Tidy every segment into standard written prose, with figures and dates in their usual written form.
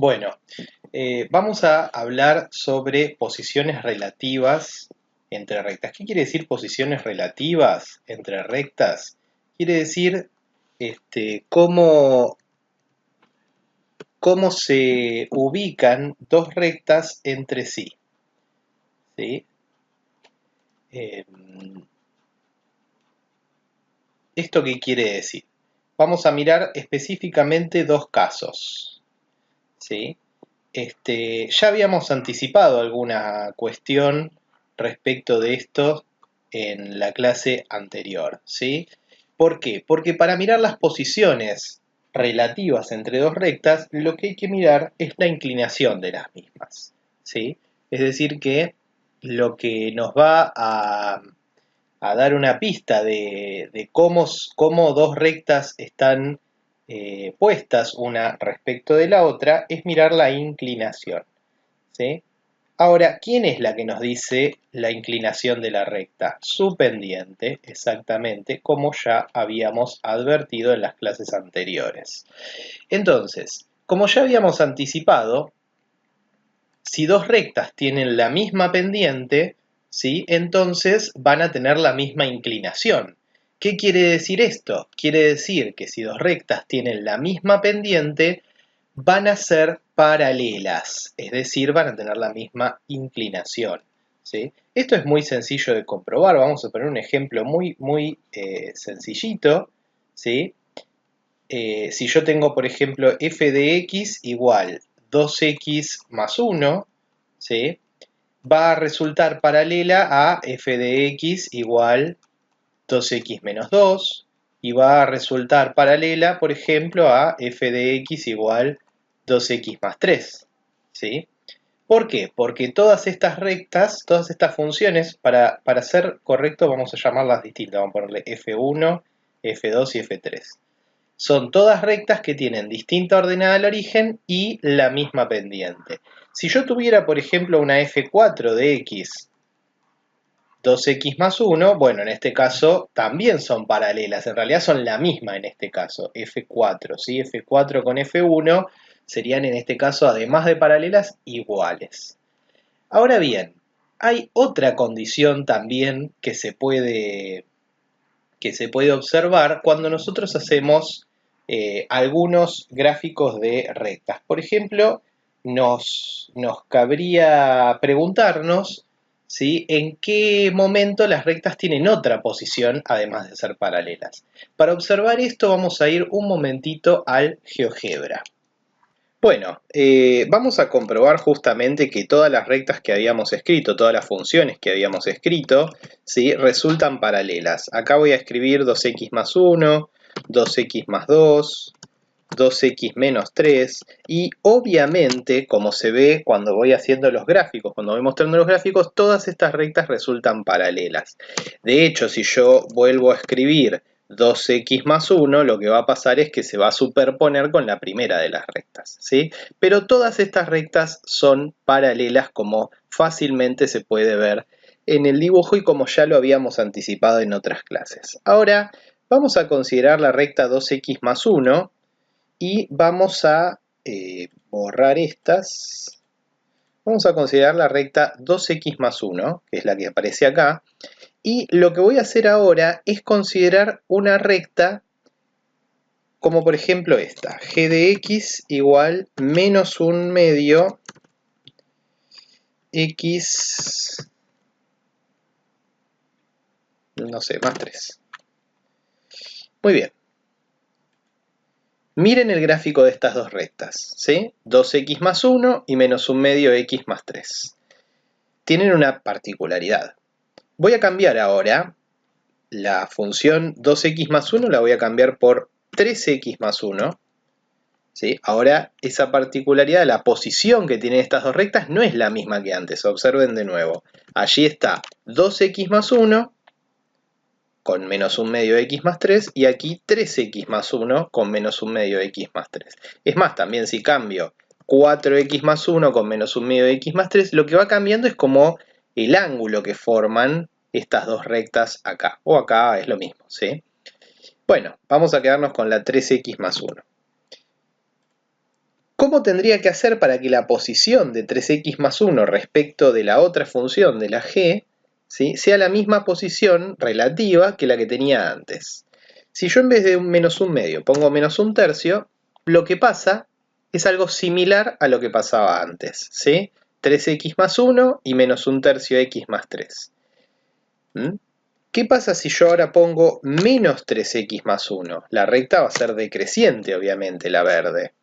Bueno, vamos a hablar sobre posiciones relativas entre rectas. ¿Qué quiere decir posiciones relativas entre rectas? Quiere decir cómo se ubican dos rectas entre sí. ¿Sí? Eh, ¿Esto qué quiere decir? Vamos a mirar específicamente dos casos. ¿Sí? Ya habíamos anticipado alguna cuestión respecto de esto en la clase anterior, ¿sí? ¿Por qué? Porque para mirar las posiciones relativas entre dos rectas, lo que hay que mirar es la inclinación de las mismas, ¿sí? Es decir que lo que nos va a dar una pista de cómo dos rectas están puestas una respecto de la otra es mirar la inclinación, ¿sí? Ahora, ¿quién es la que nos dice la inclinación de la recta? Su pendiente, exactamente, como ya habíamos advertido en las clases anteriores. Entonces, como ya habíamos anticipado, si dos rectas tienen la misma pendiente, ¿sí? Entonces van a tener la misma inclinación. ¿Qué quiere decir esto? Quiere decir que si dos rectas tienen la misma pendiente, van a ser paralelas, es decir, van a tener la misma inclinación, ¿sí? Esto es muy sencillo de comprobar. Vamos a poner un ejemplo muy sencillito, ¿sí? Si yo tengo, por ejemplo, f de x igual 2x más 1, ¿sí? Va a resultar paralela a f de x igual 2x menos 2 y va a resultar paralela, por ejemplo, a f de x igual 2x más 3, ¿sí? ¿Por qué? Porque todas estas rectas, todas estas funciones, para ser correcto vamos a llamarlas distintas, vamos a ponerle f1, f2 y f3. Son todas rectas que tienen distinta ordenada al origen y la misma pendiente. Si yo tuviera, por ejemplo, una f4 de x, 2x más 1, bueno, en este caso también son paralelas, en realidad son la misma en este caso, f4, ¿sí? f4 con f1 serían en este caso, además de paralelas, iguales. Ahora bien, hay otra condición también que se puede observar cuando nosotros hacemos algunos gráficos de rectas. Por ejemplo, nos cabría preguntarnos, ¿sí?, en qué momento las rectas tienen otra posición además de ser paralelas. Para observar esto vamos a ir un momentito al GeoGebra. Bueno, vamos a comprobar justamente que todas las rectas que habíamos escrito, todas las funciones que habíamos escrito, ¿sí?, resultan paralelas. Acá voy a escribir 2x más 1, 2x más 2, 2x menos 3, y obviamente, como se ve cuando voy haciendo los gráficos, cuando voy mostrando los gráficos, todas estas rectas resultan paralelas. De hecho, si yo vuelvo a escribir 2x más 1, lo que va a pasar es que se va a superponer con la primera de las rectas, ¿sí? Pero todas estas rectas son paralelas, como fácilmente se puede ver en el dibujo y como ya lo habíamos anticipado en otras clases. Ahora vamos a considerar la recta 2x más 1 y vamos a borrar estas. Vamos a considerar la recta 2x más 1, que es la que aparece acá. Y lo que voy a hacer ahora es considerar una recta como por ejemplo esta, g de x igual menos un medio x, no sé, más 3. Muy bien. Miren el gráfico de estas dos rectas, ¿sí? 2x más 1 y menos un medio x más 3. Tienen una particularidad. Voy a cambiar ahora la función 2x más 1, la voy a cambiar por 3x más 1. ¿Sí? Ahora, esa particularidad, la posición que tienen estas dos rectas no es la misma que antes. Observen de nuevo. Allí está 2x más 1 con menos un medio x más 3 y aquí 3x más 1 con menos un medio x más 3. Es más, también si cambio 4x más 1 con menos un medio x más 3, lo que va cambiando es como el ángulo que forman estas dos rectas acá. O acá es lo mismo, ¿sí? Bueno, vamos a quedarnos con la 3x más 1. ¿Cómo tendría que hacer para que la posición de 3x más 1 respecto de la otra función de la g, ¿sí?, sea la misma posición relativa que la que tenía antes? Si yo en vez de un menos un medio pongo menos un tercio, lo que pasa es algo similar a lo que pasaba antes, ¿sí? 3x más 1 y menos un tercio x más 3. ¿Qué pasa si yo ahora pongo menos 3x más 1? La recta va a ser decreciente, obviamente, la verde.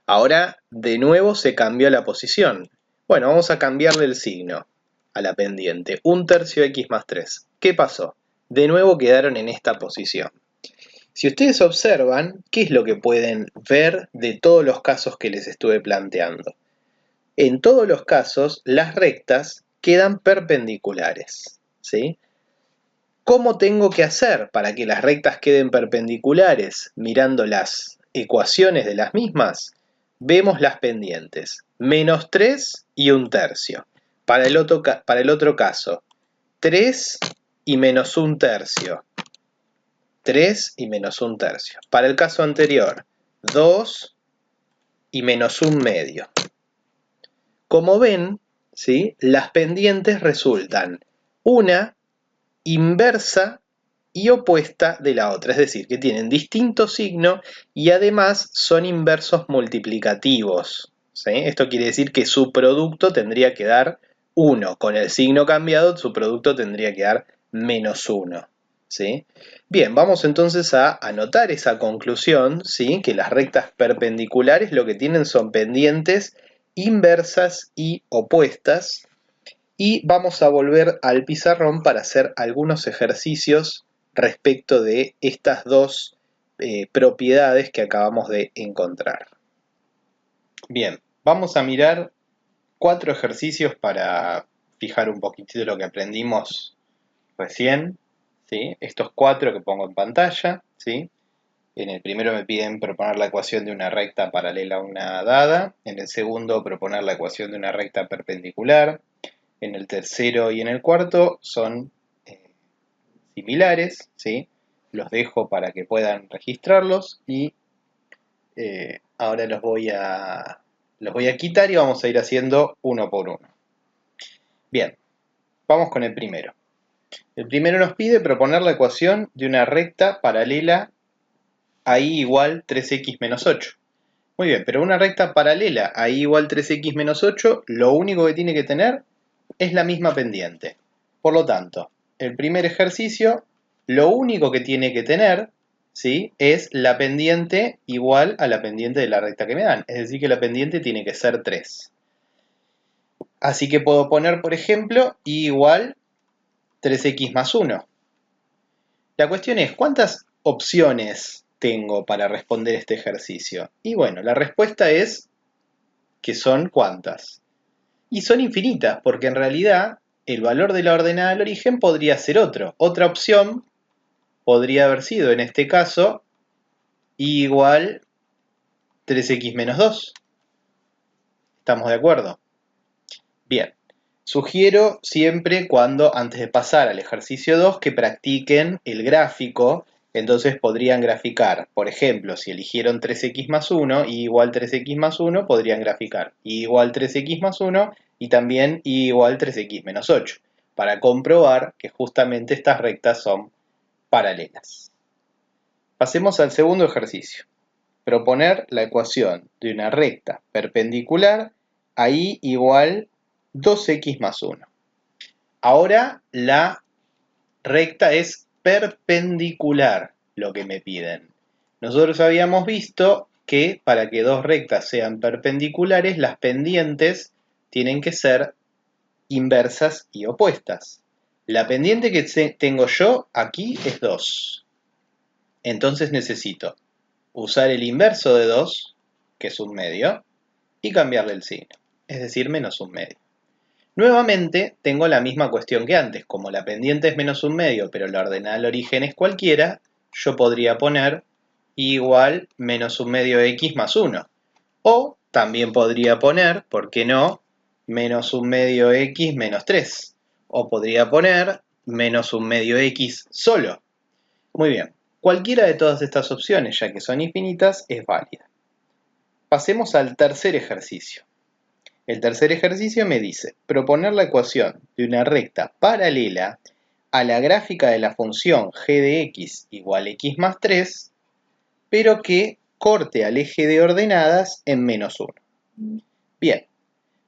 Ahora, de nuevo se cambió la posición. Bueno, vamos a cambiarle el signo a la pendiente. Un tercio x más 3. ¿Qué pasó? De nuevo quedaron en esta posición. Si ustedes observan, ¿qué es lo que pueden ver de todos los casos que les estuve planteando? En todos los casos, las rectas quedan perpendiculares, ¿sí? ¿Cómo tengo que hacer para que las rectas queden perpendiculares mirando las ecuaciones de las mismas? Vemos las pendientes, menos 3 y un tercio. Para el otro caso, 3 y menos un tercio. 3 y menos un tercio. Para el caso anterior, 2 y menos un medio. Como ven, ¿sí?, las pendientes resultan una inversa y opuesta de la otra, es decir, que tienen distinto signo y además son inversos multiplicativos, ¿sí? Esto quiere decir que su producto tendría que dar 1, con el signo cambiado su producto tendría que dar menos 1, ¿sí? Bien, vamos entonces a anotar esa conclusión, ¿sí?, que las rectas perpendiculares lo que tienen son pendientes inversas y opuestas. Y vamos a volver al pizarrón para hacer algunos ejercicios respecto de estas dos propiedades que acabamos de encontrar. Bien, vamos a mirar 4 ejercicios para fijar un poquitito lo que aprendimos recién, ¿sí? Estos 4 que pongo en pantalla, ¿sí? En el primero me piden proponer la ecuación de una recta paralela a una dada. En el segundo, proponer la ecuación de una recta perpendicular. En el tercero y en el cuarto son similares, ¿sí? Los dejo para que puedan registrarlos y ahora los voy a quitar y vamos a ir haciendo uno por uno. Bien, vamos con el primero. El primero nos pide proponer la ecuación de una recta paralela a y igual 3x menos 8. Muy bien, pero una recta paralela a y igual 3x menos 8, lo único que tiene que tener es la misma pendiente. Por lo tanto, el primer ejercicio, lo único que tiene que tener, ¿sí?, es la pendiente igual a la pendiente de la recta que me dan. Es decir, que la pendiente tiene que ser 3. Así que puedo poner, por ejemplo, y igual 3x más 1. La cuestión es, ¿cuántas opciones tengo para responder este ejercicio? Y bueno, la respuesta es que son ¿cuántas? Y son infinitas, porque en realidad el valor de la ordenada al origen podría ser otro. Otra opción podría haber sido, en este caso, y igual 3x menos 2. ¿Estamos de acuerdo? Bien. Sugiero siempre cuando, antes de pasar al ejercicio 2, que practiquen el gráfico. Entonces podrían graficar, por ejemplo, si eligieron 3x más 1, y igual 3x más 1, podrían graficar y igual 3x más 1 y también y igual 3x menos 8, para comprobar que justamente estas rectas son paralelas. Pasemos al segundo ejercicio. Proponer la ecuación de una recta perpendicular a y igual 2x más 1. Ahora la recta es perpendicular, lo que me piden. Nosotros habíamos visto que para que dos rectas sean perpendiculares, las pendientes tienen que ser inversas y opuestas. La pendiente que tengo yo aquí es 2. Entonces necesito usar el inverso de 2, que es un medio, y cambiarle el signo, es decir, menos un medio. Nuevamente tengo la misma cuestión que antes. Como la pendiente es menos un medio, pero la ordenada al origen es cualquiera, yo podría poner igual menos un medio x más 1. O también podría poner, ¿por qué no?, menos un medio x menos 3. O podría poner menos un medio x solo. Muy bien, cualquiera de todas estas opciones, ya que son infinitas, es válida. Pasemos al tercer ejercicio. El tercer ejercicio me dice proponer la ecuación de una recta paralela a la gráfica de la función g de x igual x más 3, pero que corte al eje de ordenadas en -1. Bien,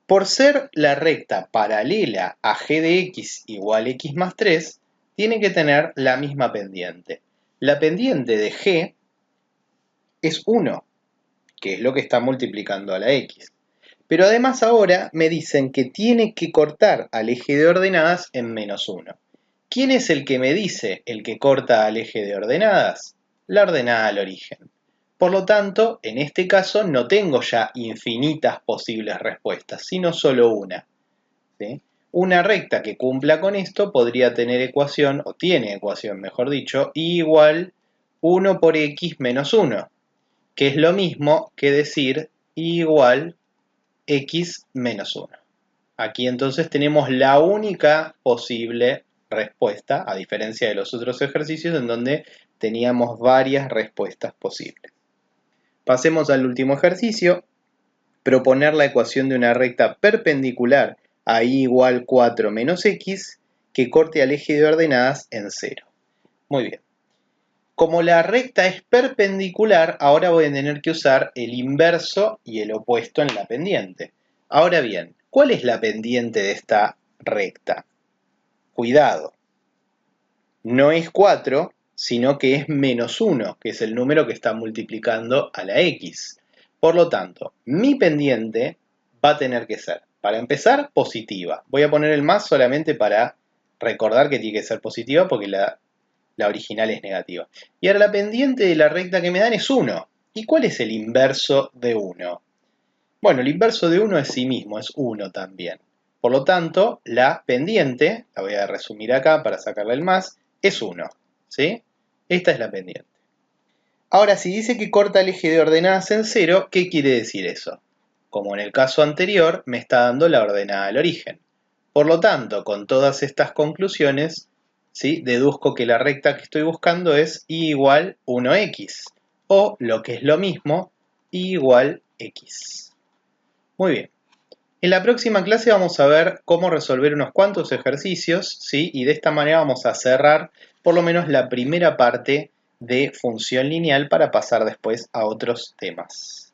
por ser la recta paralela a g de x igual x más 3, tiene que tener la misma pendiente. La pendiente de g es 1, que es lo que está multiplicando a la x. Pero además ahora me dicen que tiene que cortar al eje de ordenadas en -1. ¿Quién es el que me dice el que corta al eje de ordenadas? La ordenada al origen. Por lo tanto, en este caso no tengo ya infinitas posibles respuestas, sino solo una. ¿Sí? Una recta que cumpla con esto podría tener ecuación, o tiene ecuación mejor dicho, y igual 1 por x menos 1, que es lo mismo que decir y igual x menos 1. Aquí entonces tenemos la única posible respuesta, a diferencia de los otros ejercicios en donde teníamos varias respuestas posibles. Pasemos al último ejercicio. Proponer la ecuación de una recta perpendicular a y igual 4 menos x que corte al eje de ordenadas en 0. Muy bien. Como la recta es perpendicular, ahora voy a tener que usar el inverso y el opuesto en la pendiente. Ahora bien, ¿cuál es la pendiente de esta recta? Cuidado, no es 4, sino que es -1, que es el número que está multiplicando a la x. Por lo tanto, mi pendiente va a tener que ser, para empezar, positiva. Voy a poner el más solamente para recordar que tiene que ser positiva porque la original es negativa. Y ahora la pendiente de la recta que me dan es 1. ¿Y cuál es el inverso de 1? Bueno, el inverso de 1 es sí mismo, es 1 también. Por lo tanto, la pendiente, la voy a resumir acá para sacarle el más, es 1. ¿Sí? Esta es la pendiente. Ahora, si dice que corta el eje de ordenadas en 0, ¿qué quiere decir eso? Como en el caso anterior, me está dando la ordenada al origen. Por lo tanto, con todas estas conclusiones, ¿sí? Deduzco que la recta que estoy buscando es y igual 1x, o lo que es lo mismo, y igual x. Muy bien. En la próxima clase vamos a ver cómo resolver unos cuantos ejercicios, ¿sí? Y de esta manera vamos a cerrar por lo menos la primera parte de función lineal para pasar después a otros temas.